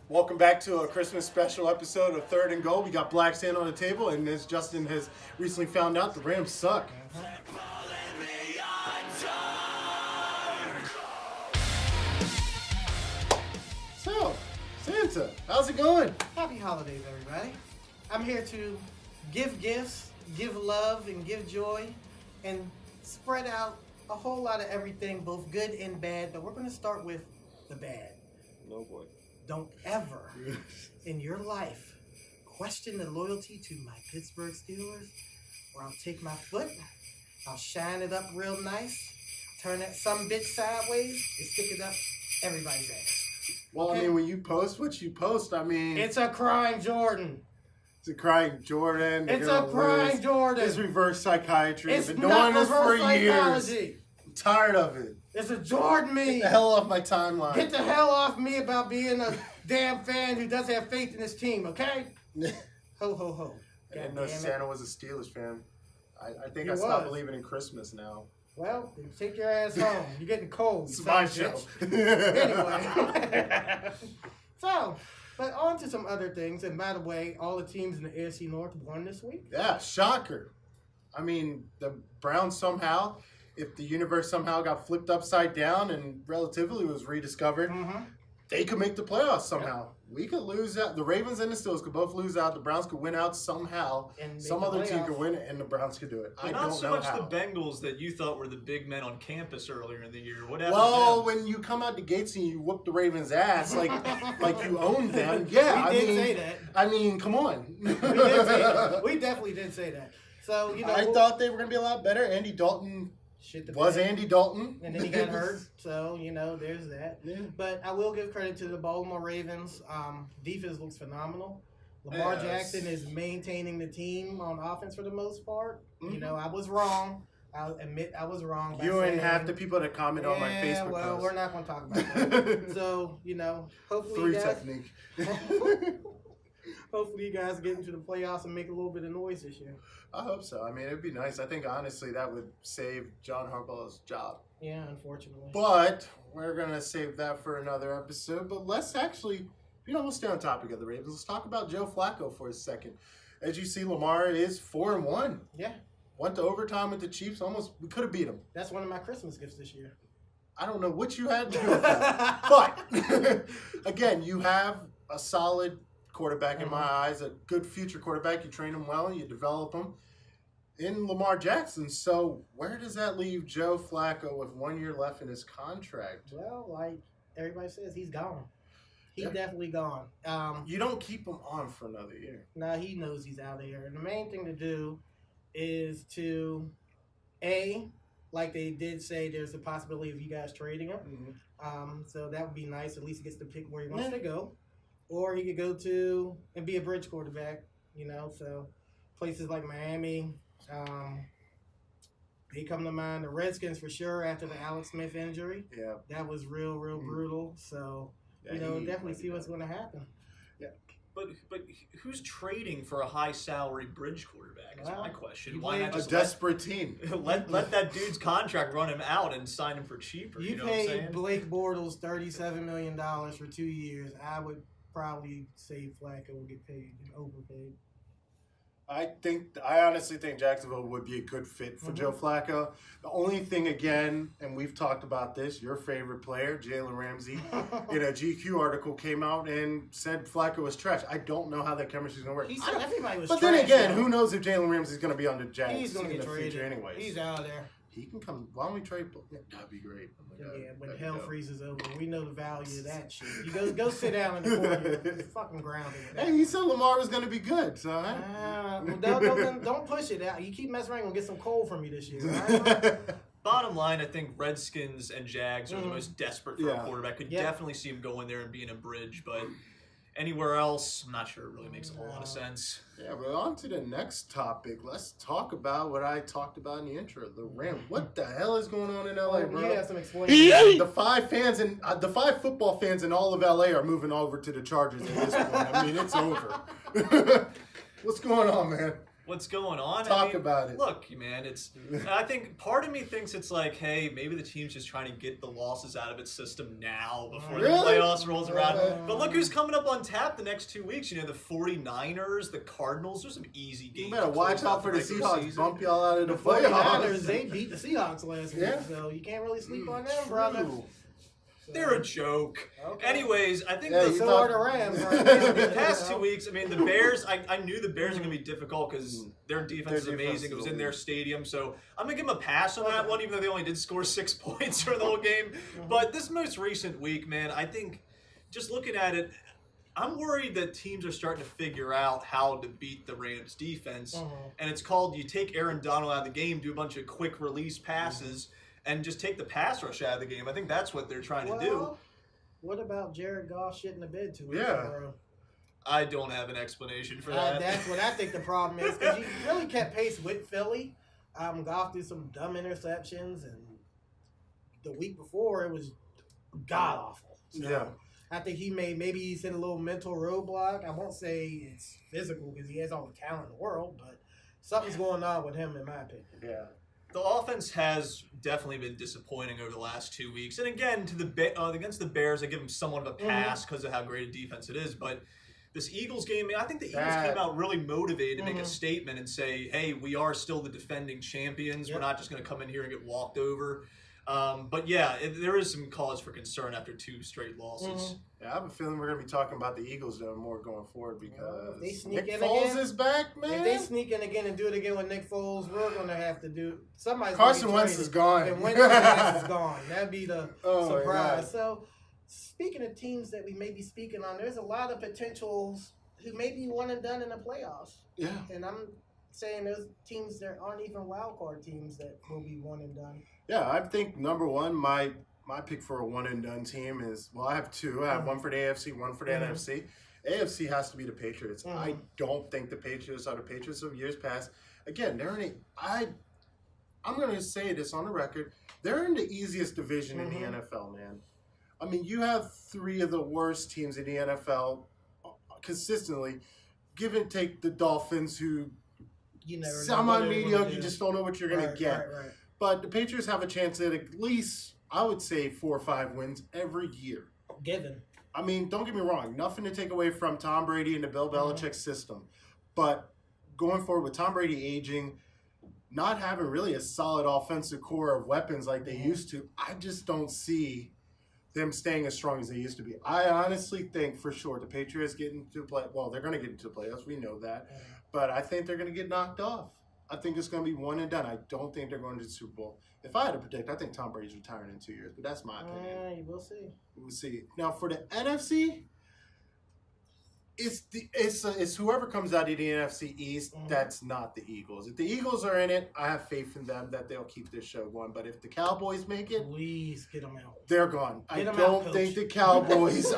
Welcome back to a Christmas special episode of Third and Goal. We got Black Sand on the table, and as Justin has recently found out, the Rams suck. So, Santa, how's it going? Happy holidays, everybody. I'm here to give gifts, give love, and give joy, and spread out a whole lot of everything, both good and bad, but we're going to start with the bad. Oh boy. Don't ever in your life question the loyalty to my Pittsburgh Steelers, or I'll take my foot, I'll shine it up real nice, turn that some bitch sideways, and stick it up everybody's ass. Well, Okay. I mean, when you post what you post, I mean... It's a crying Jordan. It's a crying Jordan. It's a crying Jordan. It's reverse psychiatry. It's I've been not doing this for reverse years. psychology. I'm tired of it. It's a Jordan me. Get the hell off my timeline. Get the hell off me about being a damn fan who doesn't have faith in his team, okay? Ho, ho, ho. I didn't God know damn it. Santa was a Steelers fan. I think He I stopped was. believing in Christmas now. Well, then take your ass home. You're getting cold. It's you my son of show. a bitch. Anyway. So, but on to some other things. And by the way, all the teams in the AFC North won this week. Yeah, shocker. I mean, the Browns somehow, if the universe somehow got flipped upside down and relatively was rediscovered, they could make the playoffs somehow. We could lose out. The Ravens and the Steelers could both lose out. The Browns could win out somehow. And make Some the other team playoffs. could win it, and the Browns could do it. But I not don't so know much how. the Bengals that you thought were the big men on campus earlier in the year. What happened? Well, to them? when you come out the gates and you whoop the Ravens' ass like you own them, yeah. We I did mean, say that. I mean, come on. We did say that. We definitely did say that. So, you know. I thought they were going to be a lot better. Andy Dalton shit the was bed. Andy Dalton. And then he got hurt, so, you know, there's that. Yeah. But I will give credit to the Baltimore Ravens. Defense looks phenomenal. Lamar Yes. Jackson is maintaining the team on offense for the most part. You know, I was wrong. I'll admit I was wrong. By You and saying, half the people that comment on my Facebook well, post. we're not going to talk about that. So, you know, hopefully Three you guys, technique. hopefully you guys get into the playoffs and make a little bit of noise this year. I hope so. I mean, it'd be nice. I think, honestly, that would save John Harbaugh's job. Yeah, unfortunately. But we're going to save that for another episode. But let's actually, we'll stay on topic of the Ravens. Let's talk about Joe Flacco for a second. As you see, Lamar is 4-1. Yeah, Went to overtime with the Chiefs. We could have beat them. that's one of my Christmas gifts this year. I don't know what you had to do with that. But, again, you have a solid quarterback in my eyes, a good future quarterback. You train him well, you develop him in Lamar Jackson. So where does that leave Joe Flacco with 1 year left in his contract? Well, like everybody says, he's gone. He's Yeah. definitely gone. You don't keep him on for another year. Now he knows he's out of here. And the main thing to do is to, like they did say, there's a possibility of you guys trading him. So that would be nice. At least he gets to pick where he wants to go. Or he could go to and be a bridge quarterback, so places like Miami, they come to mind. The Redskins for sure after the Alex Smith injury. Yeah. That was real brutal. So, Yeah, definitely see what's going to happen. But who's trading for a high salary bridge quarterback? Is Well, my question. you Why played- not A just desperate team. let that dude's contract run him out and sign him for cheaper? You You know what I'm paid saying? Blake Bortles $37 million for 2 years. I would probably say Flacco will get paid and overpaid. I honestly think Jacksonville would be a good fit for Joe Flacco. The only thing, again, and we've talked about this, your favorite player, Jalen Ramsey, in a GQ article came out and said Flacco was trash. I don't know how that chemistry is going to work. He said everybody was But trash. then again, though. who knows if Jalen Ramsey is going to be on the Jags He's going to in get the traded. future anyways. He's out of there. He can come. Why don't we trade? That'd be great. Oh my God. Yeah, when That'd be hell dope. freezes over, we know the value of that shit. You go sit down in the corner. It's fucking grounded. Hey, he said Lamar was going to be good, so. Don't push it out. You keep messing around, you're gonna get some cold from me this year. Right? Bottom line, I think Redskins and Jags are the most desperate for Yeah. a quarterback. Could Yeah. definitely see him go in there and being a bridge, but anywhere else, I'm not sure it really makes a whole lot of sense. Yeah, but on to the next topic. Let's talk about what I talked about in the intro. The Rams. What the hell is going on in LA, bro? You have some explaining. The five football fans in all of LA are moving over to the Chargers at this point. I mean, it's over. What's going on, man? what's going on. Talk about it. Look, man, I think part of me thinks it's like, hey, maybe the team's just trying to get the losses out of its system now before the playoffs rolls around. But look who's coming up on tap the next 2 weeks. You know, the 49ers, the Cardinals. There's some easy games. You better watch out for the Seahawks. Season. Bump y'all out of the 49ers, playoffs. they beat the Seahawks last week, so you can't really sleep on them, brother. So, they're a joke. Okay. Anyways, I think so are the Rams. the past 2 weeks, I mean, the Bears, I knew the Bears are going to be difficult because their defense is amazing. It was in their stadium. So I'm going to give them a pass on that one, even though they only did score 6 points for the whole game. But this most recent week, man, I think just looking at it, I'm worried that teams are starting to figure out how to beat the Rams defense. And it's called, you take Aaron Donald out of the game, do a bunch of quick release passes, and just take the pass rush out of the game. I think that's what they're trying to do. What about Jared Goff shitting the bed 2 weeks in a row? I don't have an explanation for that. That's what I think the problem is, because you really kept pace with Philly. Goff threw some dumb interceptions, and the week before it was god awful. So I think maybe he's hit a little mental roadblock. I won't say it's physical because he has all the talent in the world, but something's going on with him, in my opinion. Yeah. The offense has definitely been disappointing over the last 2 weeks. And again, against the Bears, I give them somewhat of a pass because of how great a defense it is. But this Eagles game, I think the Eagles came out really motivated to make a statement and say, hey, we are still the defending champions. We're not just going to come in here and get walked over. But yeah, there is some cause for concern after 2 straight losses. Yeah, I have a feeling we're going to be talking about the Eagles though more going forward because Nick Foles is back, man. If they sneak in again and do it again with Nick Foles, we're going to have to do somebody's Carson Wentz is gone. And Wentz is gone. That'd be the surprise. So, speaking of teams that we may be speaking on, there's a lot of potentials who may be one and done in the playoffs. Yeah. And I'm saying those teams that aren't even wild card teams that will be one and done. Yeah, I think number one, my pick for a one and done team is, well, I have 2. I have one for the AFC, one for the NFC. AFC has to be the Patriots. I don't think the Patriots are the Patriots of years past. Again, I'm going to say this on the record. They're in the easiest division in the NFL, man. I mean, you have 3 of the worst teams in the NFL consistently. Give and take the Dolphins, who semi-mediocre, you just don't know what you're going to get. Right. But the Patriots have a chance at least, I would say, 4 or 5 wins every year. Given. I mean, don't get me wrong. Nothing to take away from Tom Brady and the Bill Belichick system. But going forward with Tom Brady aging, not having really a solid offensive core of weapons like they used to, I just don't see them staying as strong as they used to be. I honestly think for sure the Patriots get into play. Well, they're going to get into the playoffs. We know that. But I think they're going to get knocked off. I think it's going to be one and done. I don't think they're going to the Super Bowl. If I had to predict, I think Tom Brady's retiring in 2 years. But that's my opinion. We'll see. We'll see. Now for the NFC, it's whoever comes out of the NFC East that's not the Eagles. If the Eagles are in it, I have faith in them that they'll keep this show going. But if the Cowboys make it, please get them out. They're gone. I don't think the Cowboys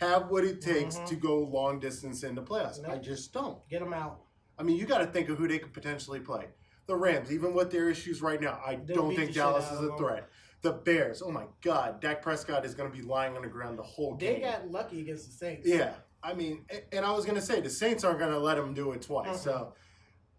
have what it takes to go long distance in the playoffs. Nope. I just don't. Get them out. I mean, you got to think of who they could potentially play. The Rams, even with their issues right now, I don't think Dallas is a threat. The Bears, oh my God, Dak Prescott is going to be lying on the ground the whole game. They got lucky against the Saints. Yeah, I mean, and I was going to say, the Saints aren't going to let them do it twice. So,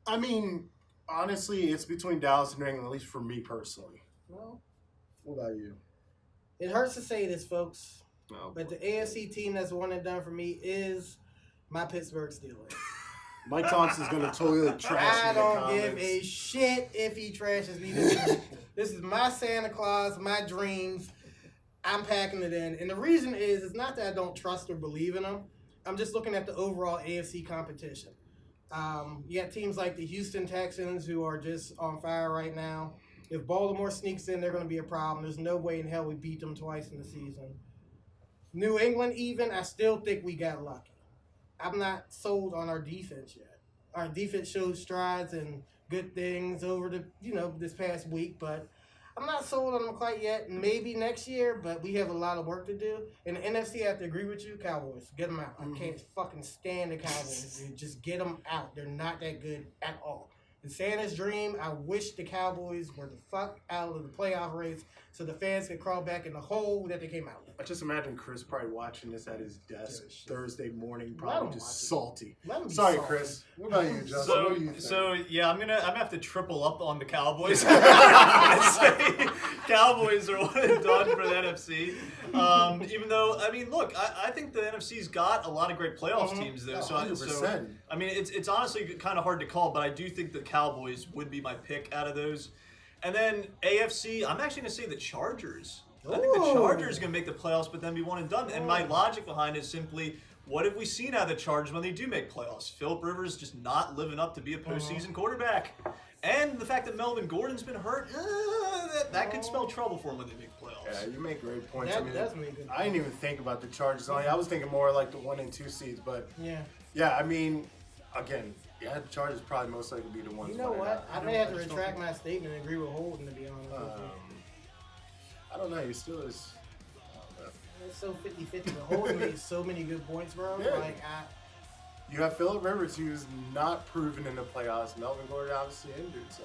I mean, honestly, it's between Dallas and New England, at least for me personally. Well, what about you? It hurts to say this, folks, but the AFC team that's one and done for me is my Pittsburgh Steelers. Mike Thompson's going to totally trash me. I don't give a shit if he trashes me. This is my Santa Claus, my dreams. I'm packing it in. And the reason is, it's not that I don't trust or believe in them. I'm just looking at the overall AFC competition. You got teams like the Houston Texans who are just on fire right now. If Baltimore sneaks in, they're going to be a problem. There's no way in hell we beat them twice in the season. New England even, I still think we got lucky. I'm not sold on our defense yet. Our defense showed strides and good things over this past week, but I'm not sold on them quite yet. Maybe next year, but we have a lot of work to do. In the NFC, I have to agree with you, Cowboys. Get them out. I can't fucking stand the Cowboys, dude. Just get them out. They're not that good at all. In Santa's dream, I wish the Cowboys were the fuck out of the playoff race so the fans can crawl back in the hole that they came out. I just imagine Chris probably watching this at his desk Thursday morning, Let probably him just watch it. salty. Let 'em be Sorry, salty. Chris. What about you, Justin? What do you think? So yeah, I'm gonna have to triple up on the Cowboys. I'm gonna say Cowboys are one and done for the NFC. Even though, I mean, look, I think the NFC's got a lot of great playoff teams though. So 100%. I mean, it's honestly kind of hard to call, but I do think the Cowboys would be my pick out of those. And then AFC, I'm actually gonna say the Chargers. I think the Chargers are going to make the playoffs, but then be one and done. And my logic behind it is simply, what have we seen out of the Chargers when they do make playoffs? Phillip Rivers just not living up to be a postseason quarterback. And the fact that Melvin Gordon's been hurt, that could spell trouble for him when they make playoffs. Yeah, you make great points. That I mean, does make good I didn't even think about the Chargers. I was thinking more like the 1 and 2 seeds, but yeah, I mean, again, yeah, the Chargers probably most likely be the ones. You know what? I may have to retract my statement and agree with Holden, to be honest with you. I don't know. You still is. It's so 50-50. The Holden made so many good points, bro. Yeah. Like, You have Phillip Rivers, who's not proven in the playoffs. Melvin Gordon obviously injured, so.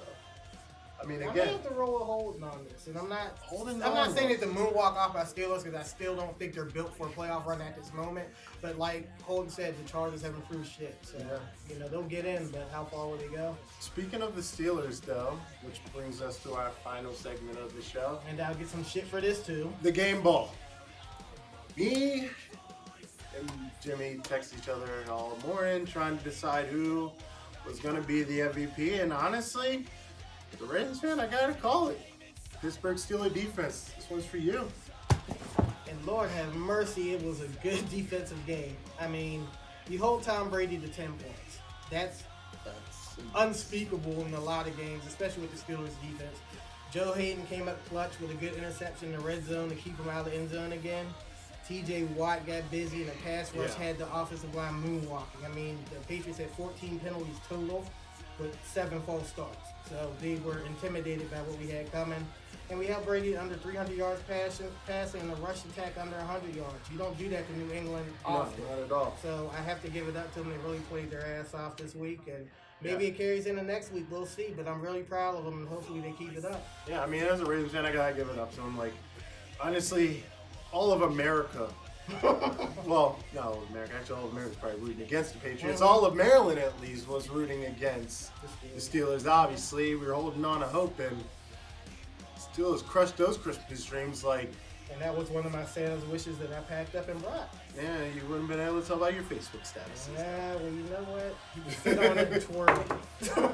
I mean, I may again, have to roll a Holden on this, and I'm not on, saying that the moonwalk off by Steelers, because I still don't think they're built for a playoff run at this moment. But like Holden said, the Chargers haven't proved shit, so you know they'll get in. But how far will they go? speaking of the Steelers, though, which brings us to our final segment of the show, And I'll get some shit for this too. the game ball. Me and Jimmy text each other all morning trying to decide who was going to be the MVP, and honestly, the Ravens fan, I gotta call it. Pittsburgh Steelers defense. This one's for you. And Lord have mercy, it was a good defensive game. I mean, you hold Tom Brady to 10 points. That's unspeakable in a lot of games, especially with the Steelers defense. Joe Hayden came up clutch with a good interception in the red zone to keep him out of the end zone again. TJ Watt got busy, and the pass rush had the offensive line moonwalking. I mean, the Patriots had 14 penalties total with 7 false starts. So they were intimidated by what we had coming. And we held Brady under 300 yards passing and a rush attack under 100 yards. You don't do that to New England often. No, not at all. So I have to give it up to them. They really played their ass off this week. And maybe it carries into next week. We'll see. But I'm really proud of them, and hopefully they keep it up. Yeah, I mean, as a Ravens fan, I gotta give it up to him. Like, honestly, all of America. Well, no, America. Actually, all of America's probably rooting against the Patriots. All of Maryland, at least, was rooting against the Steelers. Obviously, we were holding on to hope, and Steelers crushed those Christmas dreams. Like, And that was one of my Santa's wishes that I packed up and brought. yeah, you wouldn't have been able to tell by your Facebook status. Yeah, well, you know what? You can sit on it and twirl it.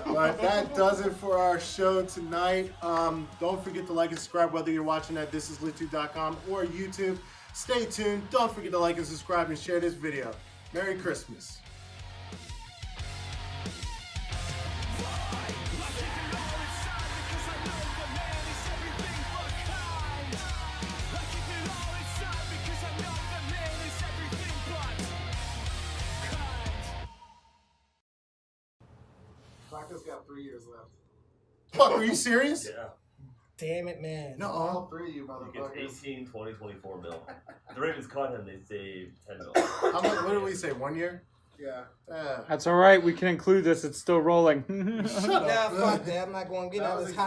But that does it for our show tonight. Don't forget to like and subscribe whether you're watching at thisislitTube.com or YouTube. Stay tuned. Don't forget to like and subscribe and share this video. Merry Christmas. Flacco's got 3 years left. Fuck, are you serious? Yeah. Damn it, man. No. All 3 of you He gets motherfuckers. 18, 20, 24 mil. The Ravens caught him, they saved 10 mil. How much? What did we say? 1 year? Yeah. Ah. That's all right. We can include this. It's still rolling. Shut up. Nah, fuck that. I'm not going to get out of this